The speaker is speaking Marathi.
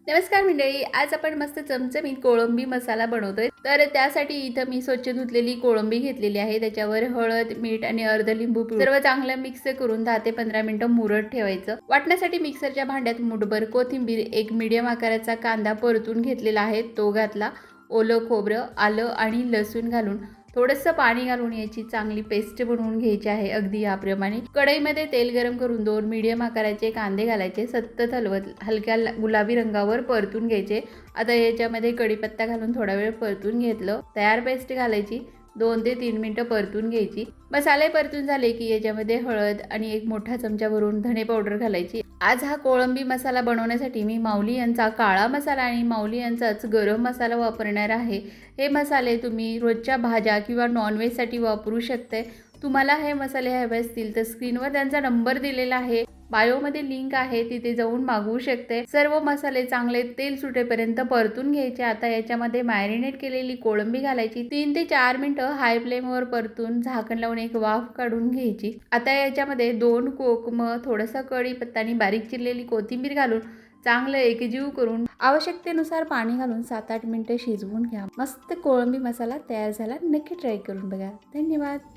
नमस्कार मंडळी, आज आपण मस्त चमचमीत कोळंबी मसाला बनवतोय। तर त्यासाठी इथं मी स्वच्छ धुतलेली कोळंबी घेतलेली आहे। त्याच्यावर हळद, मीठ आणि अर्ध लिंबू पिळून सर्व चांगलं मिक्स करून 10 ते 15 मिनिटं मुरत ठेवायचं। वाटण्यासाठी मिक्सरच्या भांड्यात मुठभर कोथिंबीर, एक मीडियम आकाराचा कांदा परतून घेतलेला आहे तो घातला। ओलं खोबरं, आलं आणि लसूण घालून थोडंसं पाणी घालून याची चांगली पेस्ट बनवून घ्यायची आहे। अगदी याप्रमाणे कढईमध्ये तेल गरम करून 2 मीडियम आकाराचे कांदे घालायचे। सतत हलवत हलक्या गुलाबी रंगावर परतून घ्यायचे। आता याच्यामध्ये कढीपत्ता घालून थोडा वेळ परतून घेतलं। तयार पेस्ट घालायची, 2 ते 3 मिनिटं परतून घ्यायची। मसाले परतून झाले की याच्यामध्ये हळद आणि एक मोठा चमचा भरून धने पावडर घालायची। आज हा कोळंबी मसाला बनवण्यासाठी मी माऊली यांचा काळा मसाला आणि माऊली यांचाच गरम मसाला वापरणार आहे। हे मसाले तुम्ही रोजच्या भाज्या किंवा नॉनव्हेजसाठी वापरू शकता। तुम्हाला हे मसाले हवे असतील तर स्क्रीनवर त्यांचा नंबर दिलेला आहे, बायोमध्ये लिंक आहे, तिथे जाऊन मागवू शकते। सर्व मसाले चांगले तेल सुटेपर्यंत परतून घ्यायचे। आता याच्यामध्ये मॅरिनेट केलेली कोळंबी घालायची। 3 ते 4 मिनिटं हाय फ्लेमवर परतून झाकण लावून एक वाफ काढून घ्यायची। आता याच्यामध्ये 2 कोकम, थोडासा कढीपत्ता आणि बारीक चिरलेली कोथिंबीर घालून चांगलं एकजीव करून आवश्यकतेनुसार पाणी घालून 7-8 मिनिटं शिजवून घ्या। मस्त कोळंबी मसाला तयार झाला। नक्की ट्राय करून बघा। धन्यवाद।